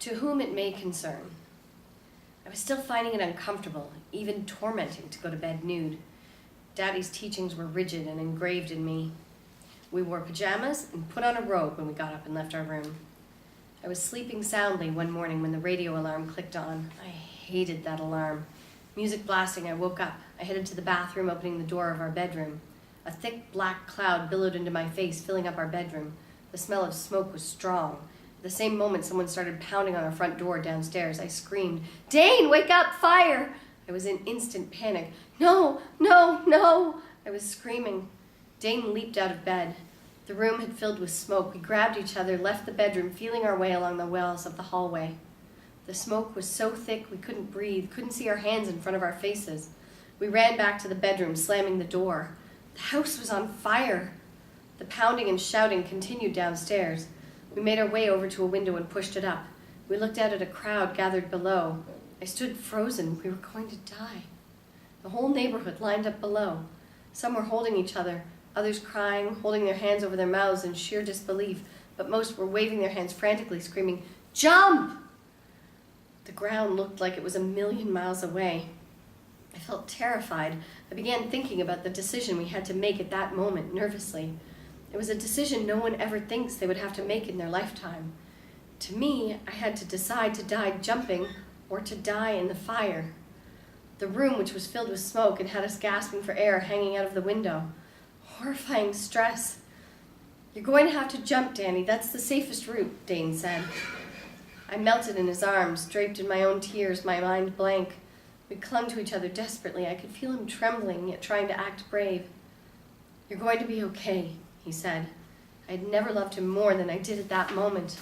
To whom it may concern. I was still finding it uncomfortable, even tormenting, to go to bed nude. Daddy's teachings were rigid and engraved in me. We wore pajamas and put on a robe when we got up and left our room. I was sleeping soundly one morning when the radio alarm clicked on. I hated that alarm. Music blasting, I woke up. I headed to the bathroom, opening the door of our bedroom. A thick black cloud billowed into my face, filling up our bedroom. The smell of smoke was strong. At the same moment, someone started pounding on our front door downstairs. I screamed, "Dane, wake up, fire!" I was in instant panic. "No, no, no!" I was screaming. Dane leaped out of bed. The room had filled with smoke. We grabbed each other, left the bedroom, feeling our way along the walls of the hallway. The smoke was so thick we couldn't breathe, couldn't see our hands in front of our faces. We ran back to the bedroom, slamming the door. The house was on fire. The pounding and shouting continued downstairs. We made our way over to a window and pushed it up. We looked out at a crowd gathered below. I stood frozen. We were going to die. The whole neighborhood lined up below. Some were holding each other, others crying, holding their hands over their mouths in sheer disbelief, but most were waving their hands frantically, screaming, "Jump!" The ground looked like it was 1,000,000 miles away. I felt terrified. I began thinking about the decision we had to make at that moment, nervously. It was a decision no one ever thinks they would have to make in their lifetime. To me, I had to decide to die jumping or to die in the fire. The room, which was filled with smoke and had us gasping for air, hanging out of the window. Horrifying stress. "You're going to have to jump, Danny. That's the safest route," Dane said. I melted in his arms, draped in my own tears, my mind blank. We clung to each other desperately. I could feel him trembling, yet trying to act brave. "You're going to be okay," he said. I had never loved him more than I did at that moment.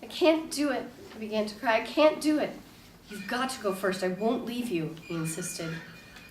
"I can't do it," I began to cry. "I can't do it." "You've got to go first. I won't leave you," he insisted.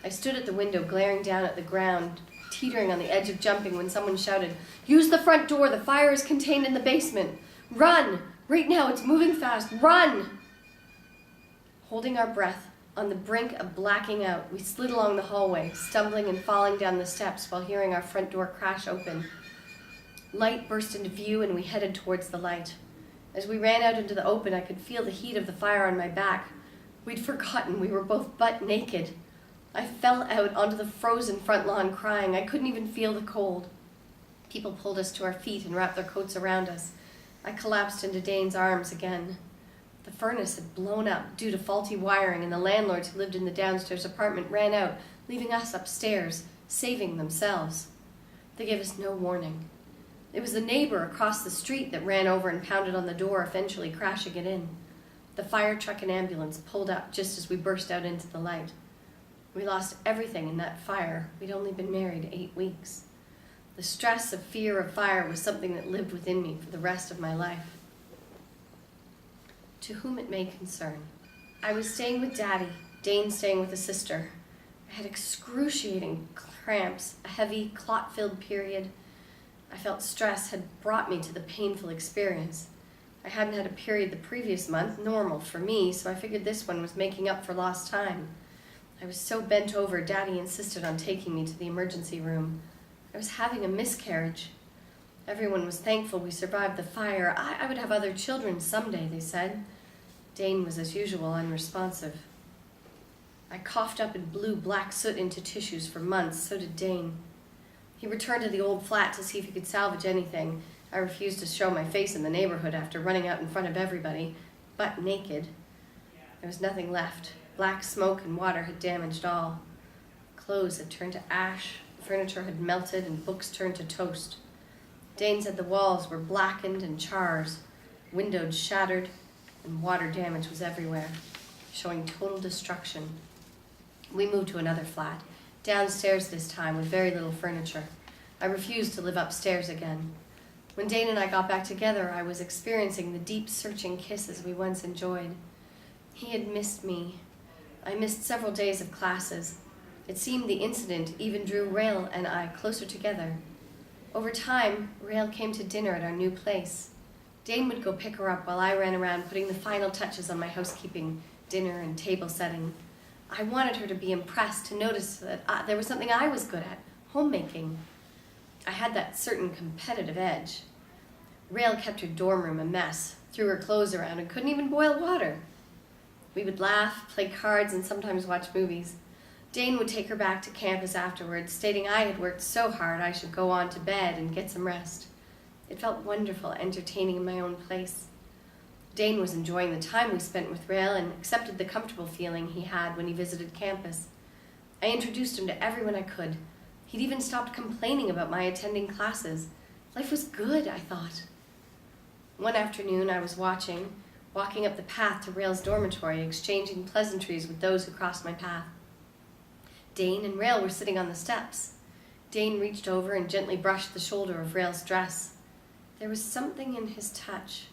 I stood at the window, glaring down at the ground, teetering on the edge of jumping when someone shouted, "Use the front door. The fire is contained in the basement. Run! Right now, it's moving fast. Run!" Holding our breath, on the brink of blacking out, we slid along the hallway, stumbling and falling down the steps while hearing our front door crash open. Light burst into view and we headed towards the light. As we ran out into the open, I could feel the heat of the fire on my back. We'd forgotten we were both butt naked. I fell out onto the frozen front lawn crying. I couldn't even feel the cold. People pulled us to our feet and wrapped their coats around us. I collapsed into Dane's arms again. The furnace had blown up due to faulty wiring, and the landlords who lived in the downstairs apartment ran out, leaving us upstairs, saving themselves. They gave us no warning. It was the neighbor across the street that ran over and pounded on the door, eventually crashing it in. The fire truck and ambulance pulled up just as we burst out into the light. We lost everything in that fire. We'd only been married 8 weeks. The stress of fear of fire was something that lived within me for the rest of my life. To whom it may concern. I was staying with Daddy, Dane staying with a sister. I had excruciating cramps, a heavy, clot-filled period. I felt stress had brought me to the painful experience. I hadn't had a period the previous month, normal for me, so I figured this one was making up for lost time. I was so bent over, Daddy insisted on taking me to the emergency room. I was having a miscarriage. Everyone was thankful we survived the fire. I would have other children someday, they said. Dane was, as usual, unresponsive. I coughed up and blew black soot into tissues for months. So did Dane. He returned to the old flat to see if he could salvage anything. I refused to show my face in the neighborhood after running out in front of everybody, butt naked. There was nothing left. Black smoke and water had damaged all. Clothes had turned to ash, furniture had melted, and books turned to toast. Dane said the walls were blackened and chars, windows shattered, and water damage was everywhere, showing total destruction. We moved to another flat, downstairs this time with very little furniture. I refused to live upstairs again. When Dane and I got back together, I was experiencing the deep, searching kisses we once enjoyed. He had missed me. I missed several days of classes. It seemed the incident even drew Rael and I closer together. Over time, Rael came to dinner at our new place. Dane would go pick her up while I ran around putting the final touches on my housekeeping, dinner, and table setting. I wanted her to be impressed, to notice that there was something I was good at, homemaking. I had that certain competitive edge. Rael kept her dorm room a mess. threw her clothes around, and couldn't even boil water. We would laugh, play cards, and sometimes watch movies. Dane would take her back to campus afterwards, stating I had worked so hard I should go on to bed and get some rest. It felt wonderful, entertaining in my own place. Dane was enjoying the time we spent with Rael and accepted the comfortable feeling he had when he visited campus. I introduced him to everyone I could. He'd even stopped complaining about my attending classes. Life was good, I thought. One afternoon I was walking up the path to Rael's dormitory, exchanging pleasantries with those who crossed my path. Dane and Rael were sitting on the steps. Dane reached over and gently brushed the shoulder of Rael's dress. There was something in his touch.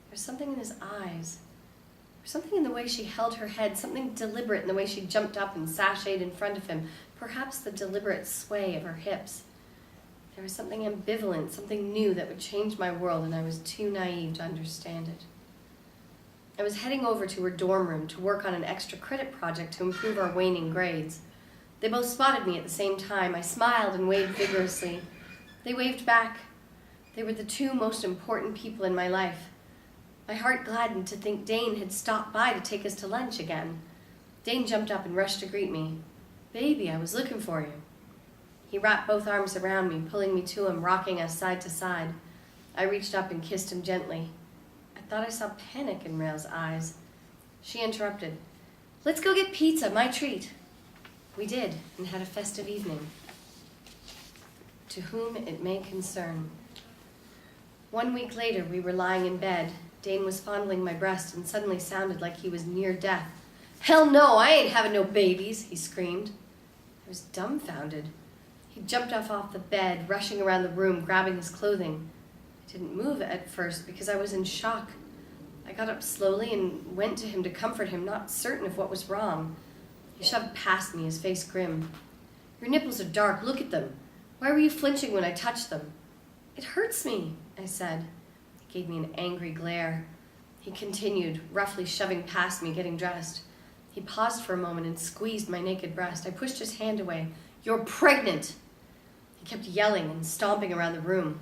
There was something in his eyes. There was something in the way she held her head, something deliberate in the way she jumped up and sashayed in front of him, perhaps the deliberate sway of her hips. There was something ambivalent, something new that would change my world, and I was too naive to understand it. I was heading over to her dorm room to work on an extra credit project to improve our waning grades. They both spotted me at the same time. I smiled and waved vigorously. They waved back. They were the two most important people in my life. My heart gladdened to think Dane had stopped by to take us to lunch again. Dane jumped up and rushed to greet me. "Baby, I was looking for you." He wrapped both arms around me, pulling me to him, rocking us side to side. I reached up and kissed him gently. I thought I saw panic in Rael's eyes. She interrupted. "Let's go get pizza, my treat." We did, and had a festive evening. To whom it may concern. 1 week later, we were lying in bed. Dane was fondling my breast and suddenly sounded like he was near death. "Hell no, I ain't having no babies," he screamed. I was dumbfounded. He jumped off the bed, rushing around the room, grabbing his clothing. I didn't move at first because I was in shock. I got up slowly and went to him to comfort him, not certain of what was wrong. He shoved past me, his face grim. "Your nipples are dark, look at them. Why were you flinching when I touched them?" "It hurts me," I said. He gave me an angry glare. He continued, roughly shoving past me, getting dressed. He paused for a moment and squeezed my naked breast. I pushed his hand away. "You're pregnant!" He kept yelling and stomping around the room.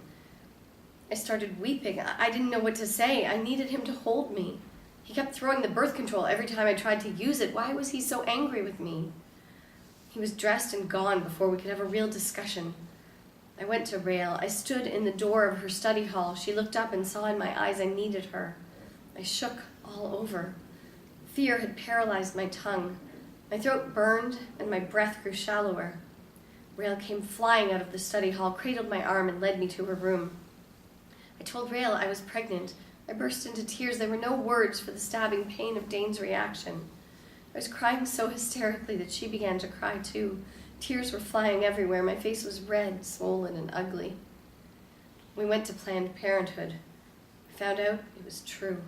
I started weeping. I didn't know what to say. I needed him to hold me. He kept throwing the birth control every time I tried to use it. Why was he so angry with me? He was dressed and gone before we could have a real discussion. I went to Rael. I stood in the door of her study hall. She looked up and saw in my eyes I needed her. I shook all over. Fear had paralyzed my tongue. My throat burned and my breath grew shallower. Rael came flying out of the study hall, cradled my arm, and led me to her room. I told Rael I was pregnant. I burst into tears. There were no words for the stabbing pain of Dane's reaction. I was crying so hysterically that she began to cry too. Tears were flying everywhere. My face was red, swollen, and ugly. We went to Planned Parenthood. I found out it was true.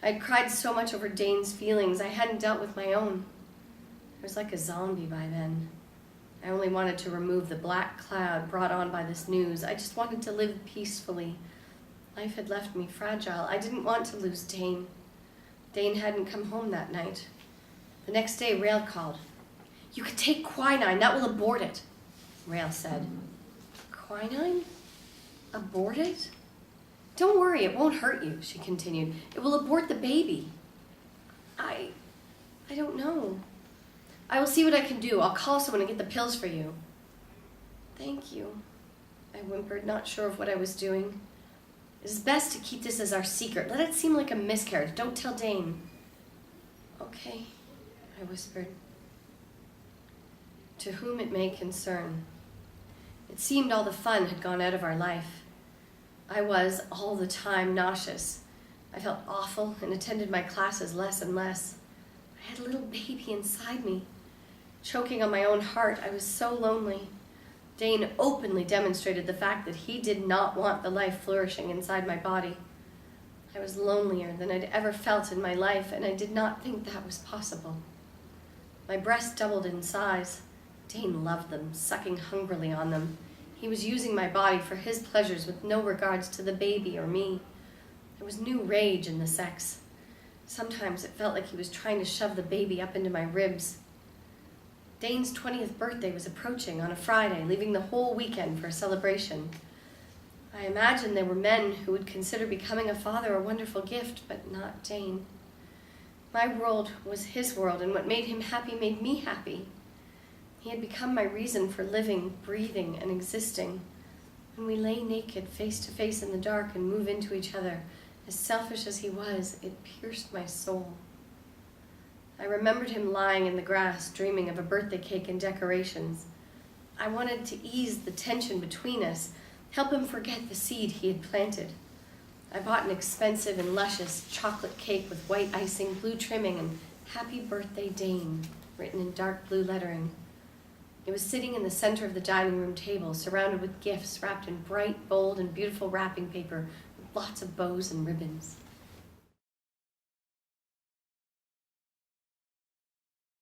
I had cried so much over Dane's feelings. I hadn't dealt with my own. I was like a zombie by then. I only wanted to remove the black cloud brought on by this news. I just wanted to live peacefully. Life had left me fragile. I didn't want to lose Dane. Dane hadn't come home that night. The next day, Rael called. "You can take quinine, that will abort it," Rael said. "Quinine? Abort it?" "Don't worry, it won't hurt you," she continued. "It will abort the baby." I don't know. "I will see what I can do. I'll call someone and get the pills for you." "Thank you," I whimpered, not sure of what I was doing. "It is best to keep this as our secret. Let it seem like a miscarriage. Don't tell Dane." "Okay," I whispered. To whom it may concern. It seemed all the fun had gone out of our life. I was, all the time, nauseous. I felt awful and attended my classes less and less. I had a little baby inside me. Choking on my own heart, I was so lonely. Dane openly demonstrated the fact that he did not want the life flourishing inside my body. I was lonelier than I'd ever felt in my life, and I did not think that was possible. My breasts doubled in size. Dane loved them, sucking hungrily on them. He was using my body for his pleasures with no regards to the baby or me. There was new rage in the sex. Sometimes it felt like he was trying to shove the baby up into my ribs. Dane's 20th birthday was approaching on a Friday, leaving the whole weekend for a celebration. I imagined there were men who would consider becoming a father a wonderful gift, but not Dane. My world was his world, and what made him happy made me happy. He had become my reason for living, breathing, and existing. When we lay naked, face to face in the dark and move into each other, as selfish as he was, it pierced my soul. I remembered him lying in the grass, dreaming of a birthday cake and decorations. I wanted to ease the tension between us, help him forget the seed he had planted. I bought an expensive and luscious chocolate cake with white icing, blue trimming, and "Happy Birthday, Dane" written in dark blue lettering. It was sitting in the center of the dining room table, surrounded with gifts wrapped in bright, bold, and beautiful wrapping paper with lots of bows and ribbons.